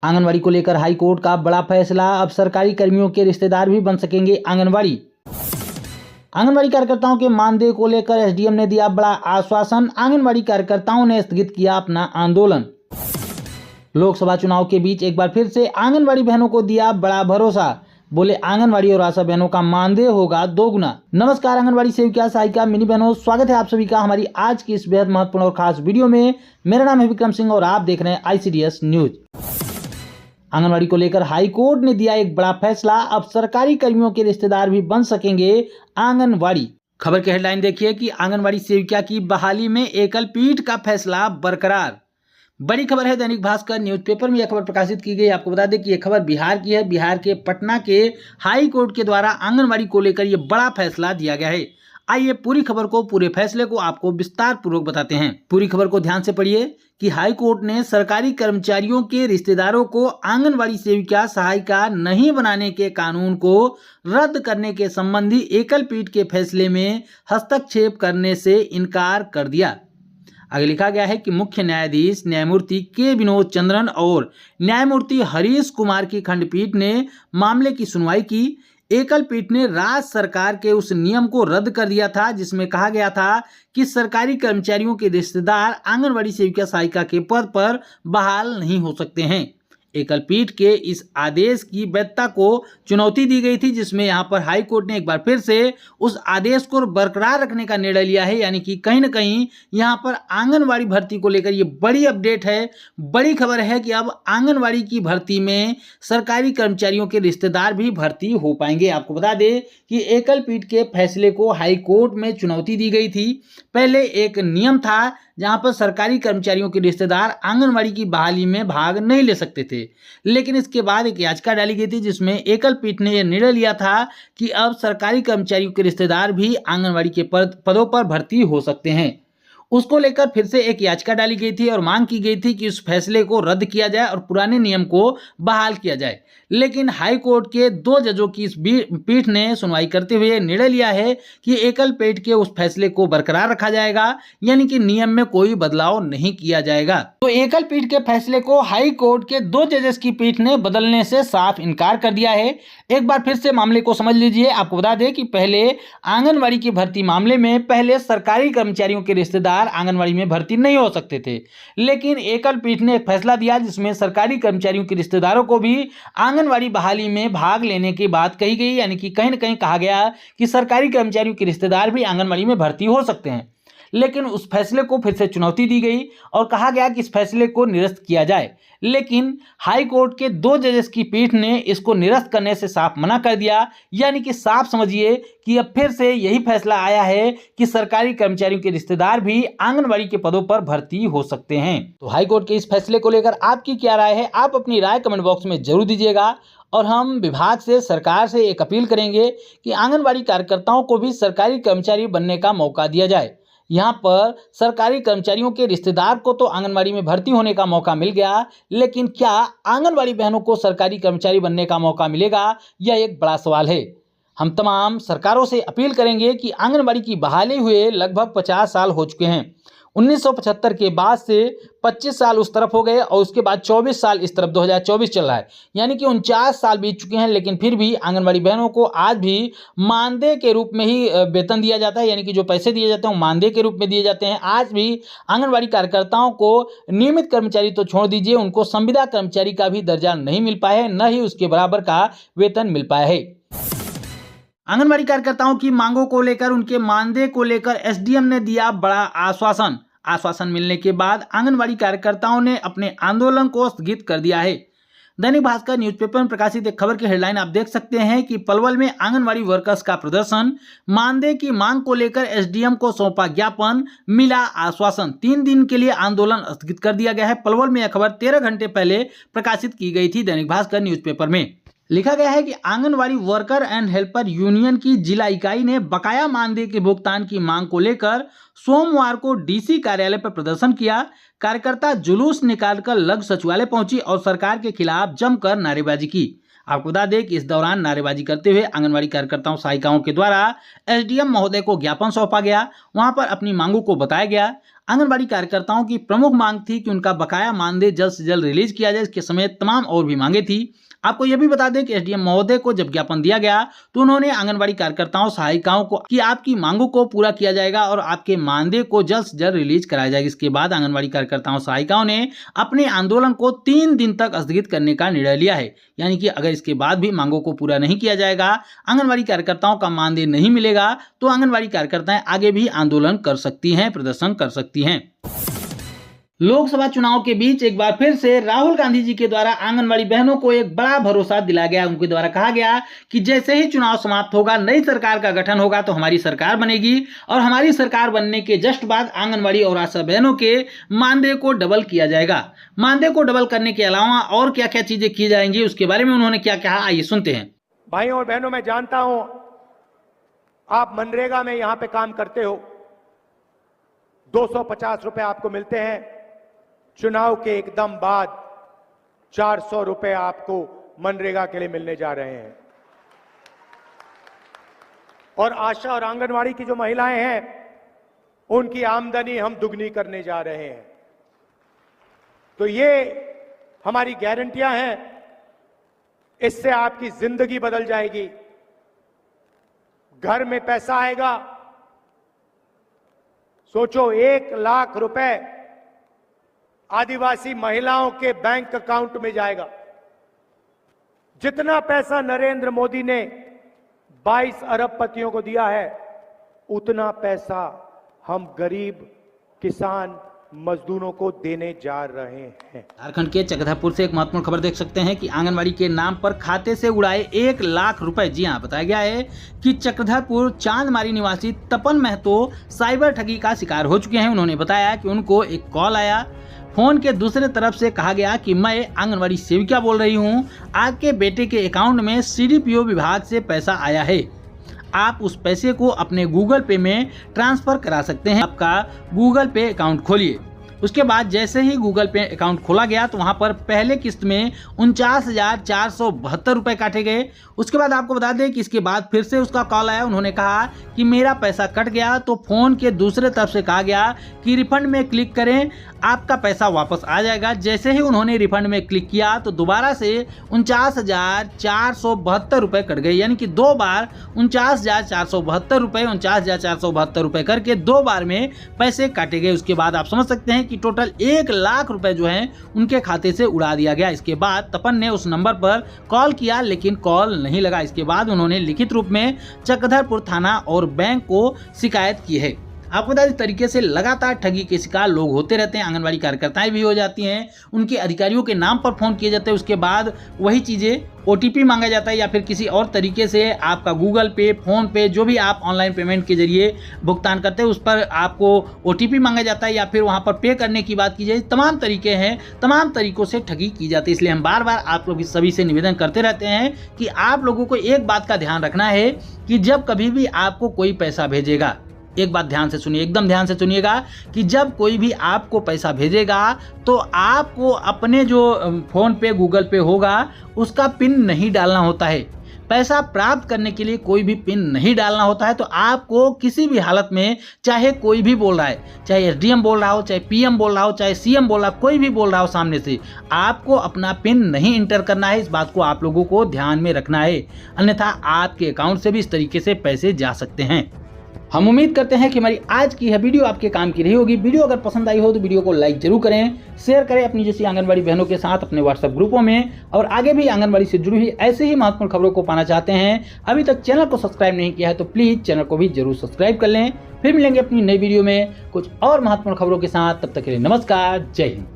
आंगनवाड़ी को लेकर high court का बड़ा फैसला। अब सरकारी कर्मियों के रिश्तेदार भी बन सकेंगे आंगनवाड़ी। आंगनवाड़ी कार्यकर्ताओं के मानदेय को लेकर एसडीएम ने दिया बड़ा आश्वासन। आंगनवाड़ी कार्यकर्ताओं ने स्थगित किया अपना आंदोलन। लोकसभा चुनाव के बीच एक बार फिर से आंगनवाड़ी बहनों को दिया बड़ा भरोसा। बोले आंगनवाड़ी और आशा बहनों का मानदेय होगा दोगुना। नमस्कार आंगनवाड़ी सेविका सहायिका मिनी बहनों, स्वागत है आप सभी का हमारी आज की इस बेहद महत्वपूर्ण और खास वीडियो में। मेरा नाम है विक्रम सिंह और आप देख रहे हैं ICDS न्यूज। आंगनवाड़ी को लेकर हाई कोर्ट ने दिया एक बड़ा फैसला। अब सरकारी कर्मियों के रिश्तेदार भी बन सकेंगे आंगनवाड़ी। खबर की हेडलाइन देखिए कि आंगनवाड़ी सेविका की बहाली में एकल पीठ का फैसला बरकरार। बड़ी खबर है, दैनिक भास्कर न्यूज़पेपर में यह खबर प्रकाशित की गई। आपको बता दें कि यह खबर बिहार की है। बिहार के पटना के हाई कोर्ट के द्वारा आंगनवाड़ी को लेकर यह बड़ा फैसला दिया गया है। आइए पूरी खबर को, पूरे फैसले को आपको विस्तार पूर्वक बताते हैं। पूरी खबर को ध्यान से पढ़िए कि हाई कोर्ट ने सरकारी कर्मचारियों के रिश्तेदारों को आंगनवाड़ी सेविका सहायिका नहीं बनाने के कानून को रद्द करने के संबंधी एकल पीठ के फैसले में हस्तक्षेप करने से इनकार कर दिया। आगे लिखा गया है कि मुख्य न्यायाधीश न्यायमूर्ति के विनोद चंद्रन और न्यायमूर्ति हरीश कुमार की खंडपीठ ने मामले की सुनवाई की। एकल पीठ ने राज्य सरकार के उस नियम को रद्द कर दिया था जिसमें कहा गया था कि सरकारी कर्मचारियों के रिश्तेदार आंगनवाड़ी सेविका सहायिका के पद पर बहाल नहीं हो सकते हैं। एकल पीठ के इस आदेश की वैधता को चुनौती दी गई थी, जिसमें यहां पर हाई कोर्ट ने एक बार फिर से उस आदेश को बरकरार रखने का निर्णय लिया है। यानी कि कहीं ना कहीं यहां पर आंगनवाड़ी भर्ती को लेकर ये बड़ी अपडेट है, बड़ी खबर है कि अब आंगनवाड़ी की भर्ती में सरकारी कर्मचारियों के रिश्तेदार भी भर्ती हो पाएंगे। आपको बता दें कि एकल पीठ के फैसले को हाई कोर्ट में चुनौती दी गई थी। पहले एक नियम था जहां पर सरकारी कर्मचारियों के रिश्तेदार आंगनवाड़ी की बहाली में भाग नहीं ले सकते थे, लेकिन इसके बाद एक याचिका डाली गई थी जिसमें एकल पीठ ने यह निर्णय लिया था कि अब सरकारी कर्मचारियों के रिश्तेदार भी आंगनवाड़ी के पदों पर भर्ती हो सकते हैं। उसको लेकर फिर से एक याचिका डाली गई थी और मांग की गई थी कि उस फैसले को रद्द किया जाए और पुराने नियम को बहाल किया जाए। लेकिन हाई कोर्ट के 2 जजों की इस पीठ ने सुनवाई करते हुए निर्णय लिया है कि एकल पीठ के उस फैसले को बरकरार रखा जाएगा, यानी कि नियम में कोई बदलाव नहीं किया जाएगा। तो एकल पीठ के फैसले को हाई कोर्ट के 2 जजेस की पीठ ने बदलने से साफ इनकार कर दिया है। एक बार फिर से मामले को समझ लीजिए। आपको बता दें कि पहले आंगनवाड़ी की भर्ती मामले में पहले सरकारी कर्मचारियों के रिश्तेदार आंगनवाड़ी में भर्ती नहीं हो सकते थे, लेकिन एकल पीठ ने एक फैसला दिया जिसमें सरकारी कर्मचारियों के रिश्तेदारों को भी आंगनवाड़ी बहाली में भाग लेने की बात कही गई। यानी कि कहीं ना कहीं कहा गया कि सरकारी कर्मचारियों के रिश्तेदार भी आंगनवाड़ी में भर्ती हो सकते हैं। लेकिन उस फैसले को फिर से चुनौती दी गई और कहा गया कि इस फैसले को निरस्त किया जाए। लेकिन हाई कोर्ट के 2 जजेस की पीठ ने इसको निरस्त करने से साफ मना कर दिया। यानी कि साफ समझिए कि अब फिर से यही फैसला आया है कि सरकारी कर्मचारियों के रिश्तेदार भी आंगनवाड़ी के पदों पर भर्ती हो सकते हैं। तो हाई कोर्ट के इस फैसले को लेकर आपकी क्या राय है? आप अपनी राय कमेंट बॉक्स में जरूर दीजिएगा। और हम विभाग से, सरकार से एक अपील करेंगे कि आंगनवाड़ी कार्यकर्ताओं को भी सरकारी कर्मचारी बनने का मौका दिया जाए। यहाँ पर सरकारी कर्मचारियों के रिश्तेदार को तो आंगनवाड़ी में भर्ती होने का मौका मिल गया, लेकिन क्या आंगनवाड़ी बहनों को सरकारी कर्मचारी बनने का मौका मिलेगा? यह एक बड़ा सवाल है। हम तमाम सरकारों से अपील करेंगे कि आंगनवाड़ी की बहाली हुए लगभग 50 साल हो चुके हैं। 1975 के बाद से 25 साल उस तरफ हो गए और उसके बाद 24 साल इस तरफ 2024 चल रहा है, यानी कि 49 साल बीत चुके हैं। लेकिन फिर भी आंगनवाड़ी बहनों को आज भी मानदेय के रूप में ही वेतन दिया जाता है, यानी कि जो पैसे दिए जाते हैं वो मानदेय के रूप में दिए जाते हैं। आज भी आंगनवाड़ी कार्यकर्ताओं को नियमित कर्मचारी तो छोड़ दीजिए, उनको संविदा कर्मचारी का भी दर्जा नहीं मिल पाया है, न ही उसके बराबर का वेतन मिल पाया है। आंगनवाड़ी कार्यकर्ताओं की मांगों को लेकर, उनके मानदेय को लेकर एसडीएम ने दिया बड़ा आश्वासन। आश्वासन मिलने के बाद आंगनवाड़ी कार्यकर्ताओं ने अपने आंदोलन को स्थगित कर दिया है। दैनिक भास्कर न्यूज़पेपर में प्रकाशित एक खबर की हेडलाइन आप देख सकते हैं कि पलवल में आंगनवाड़ी वर्कर्स का प्रदर्शन, मानदेय की मांग को लेकर एसडीएम को सौंपा ज्ञापन, मिला आश्वासन। 3 दिन के लिए आंदोलन स्थगित कर दिया गया है। पलवल में यह खबर 13 घंटे पहले प्रकाशित की गई थी दैनिक भास्कर न्यूज़पेपर में। लिखा गया है कि anganwadi worker and helper union की जिला इकाई ने बकाया मानदेय के भुगतान की मांग को लेकर सोमवार को डीसी कार्यालय पर प्रदर्शन किया। कार्यकर्ता जुलूस निकालकर लघु सचिवालय पहुंची और सरकार के खिलाफ जमकर नारेबाजी की। आपको बता दें कि इस दौरान नारेबाजी करते हुए आंगनवाड़ी कार्यकर्ताओं सहायिकाओं के द्वारा एसडीएम महोदय को ज्ञापन सौंपा गया। वहां पर अपनी मांगों को बताया गया। आंगनबाड़ी कार्यकर्ताओं की प्रमुख मांग थी कि उनका बकाया मानदेय जल्द से जल्द रिलीज किया जाए। इसके समेत तमाम और भी मांगे थी। आपको यह भी बता दें कि एसडीएम महोदय को जब ज्ञापन दिया गया तो उन्होंने आंगनबाड़ी कार्यकर्ताओं सहायिकाओं को कि आपकी मांगों को पूरा किया जाएगा और आपके मानदेय को जल्द से जल्द रिलीज कराया जाएगा। इसके बाद आंगनबाड़ी कार्यकर्ताओं सहायिकाओं ने अपने आंदोलन को 3 दिन तक स्थगित करने का निर्णय लिया है। यानी कि अगर इसके बाद भी मांगों को पूरा नहीं किया जाएगा, आंगनबाड़ी कार्यकर्ताओं का मानदेय नहीं मिलेगा, तो आंगनबाड़ी कार्यकर्ताएं आगे भी आंदोलन कर सकती हैं, प्रदर्शन कर सकती हैं। लोकसभा चुनाव के बीच एक बार फिर से राहुल गांधी जी के द्वारा आंगनबाड़ी बहनों को एक बड़ा भरोसा दिलाया गया। उनके द्वारा कहा गया कि जैसे ही चुनाव समाप्त होगा, नई सरकार का गठन होगा तो हमारी सरकार बनेगी और हमारी सरकार बनने के जस्ट बाद आंगनबाड़ी और आशा बहनों के मानदेय को डबल किया जाएगा। मानदेय को डबल करने के अलावा और क्या क्या चीजें की जाएंगी, उसके बारे में उन्होंने क्या कहा, आइए सुनते हैं। भाइयों और बहनों, मैं जानता हूं आप मनरेगा में यहां पे काम करते हो, 250 रुपए आपको मिलते हैं। चुनाव के एकदम बाद 400 रुपए आपको मनरेगा के लिए मिलने जा रहे हैं। और आशा और आंगनवाड़ी की जो महिलाएं हैं, उनकी आमदनी हम दुगनी करने जा रहे हैं। तो ये हमारी गारंटियां हैं, इससे आपकी जिंदगी बदल जाएगी। घर में पैसा आएगा, सोचो 1 लाख रुपए आदिवासी महिलाओं के बैंक अकाउंट में जाएगा। जितना पैसा नरेंद्र मोदी ने 22 अरबपतियों को दिया है, उतना पैसा हम गरीब किसान मजदूरों को देने जा रहे हैं। झारखंड के चक्रधरपुर से एक महत्वपूर्ण खबर देख सकते हैं कि आंगनबाड़ी के नाम पर खाते से उड़ाए 1 लाख रुपए। जी हां, बताया गया है कि चक्रधरपुर चांदमारी निवासी तपन महतो साइबर ठगी का शिकार हो चुके हैं। उन्होंने बताया कि उनको एक कॉल आया, फोन के दूसरे तरफ से कहा गया कि मैं आंगनबाड़ी सेविका बोल रही हूं, आपके बेटे के अकाउंट में सीडीपीओ विभाग से पैसा आया है, आप उस पैसे को अपने गूगल पे में ट्रांसफर करा सकते हैं। आपका गूगल पे अकाउंट खोलिए। उसके बाद जैसे ही गूगल पे अकाउंट खोला गया तो वहां पर पहले किस्त में 49,472 रुपए काटे गए। उसके बाद आपको बता दें कि इसके बाद फिर से उसका कॉल आया। उन्होंने कहा कि मेरा पैसा कट गया, तो फोन के दूसरे तरफ से कहा गया कि रिफंड में क्लिक करें, आपका पैसा वापस आ जाएगा। जैसे ही उन्होंने रिफंड में क्लिक किया तो दोबारा से 49,472 रुपए कट गए। यानी कि 2 बार 49,472 रुपए 49,472 रुपए करके 2 बार में पैसे काटे गए। उसके बाद आप समझ सकते हैं कि टोटल 1 लाख रुपए जो हैं उनके खाते से उड़ा दिया गया। इसके बाद तपन ने उस नंबर पर कॉल किया, लेकिन कॉल नहीं लगा। इसके बाद उन्होंने लिखित रूप में चक्रधरपुर थाना और बैंक को शिकायत की है। आपको बता दें, इस तरीके से लगातार ठगी के शिकार लोग होते रहते हैं। आंगनबाड़ी कार्यकर्ताएं भी हो जाती हैं, उनके अधिकारियों के नाम पर फोन किए जाते हैं। उसके बाद वही चीजें ओटीपी मांगा जाता है या फिर किसी और तरीके से आपका गूगल पे, फोन पे, जो भी आप ऑनलाइन पेमेंट के जरिए भुगतान करते हैं, उस पर आपको ओटीपी मांगा जाता है या फिर वहां पर पे करने की बात की जाए। तमाम तरीके हैं, तमाम तरीकों से ठगी की जाती है। इसलिए हम बार बार आप लोग सभी से निवेदन करते रहते हैं कि आप लोगों को एक बात का ध्यान रखना है कि जब कभी भी आपको कोई पैसा भेजेगा, एक बात ध्यान से सुनिए, एकदम ध्यान से सुनिएगा कि जब कोई भी आपको पैसा भेजेगा तो आपको अपने जो फोन पे, गूगल पे होगा, उसका पिन नहीं डालना होता है। पैसा प्राप्त करने के लिए कोई भी पिन नहीं डालना होता है। तो आपको किसी भी हालत में, चाहे कोई भी बोल रहा है, चाहे एसडीएम बोल रहा हो, चाहे पीएम बोल रहा हो, चाहे सीएम बोल रहा हो, कोई भी बोल रहा हो सामने से, आपको अपना पिन नहीं इंटर करना है। इस बात को आप लोगों को ध्यान में रखना है, अन्यथा आपके अकाउंट से भी इस तरीके से पैसे जा सकते हैं। हम उम्मीद करते हैं कि हमारी आज की यह वीडियो आपके काम की रही होगी। वीडियो अगर पसंद आई हो तो वीडियो को लाइक जरूर करें, शेयर करें अपनी जैसी आंगनबाड़ी बहनों के साथ अपने व्हाट्सएप ग्रुपों में। और आगे भी आंगनबाड़ी से जुड़ी हुई ऐसे ही महत्वपूर्ण खबरों को पाना चाहते हैं, अभी तक चैनल को सब्सक्राइब नहीं किया है तो प्लीज चैनल को भी जरूर सब्सक्राइब कर लें। फिर मिलेंगे अपनी नई वीडियो में कुछ और महत्वपूर्ण खबरों के साथ। तब तक के लिए नमस्कार, जय हिंद।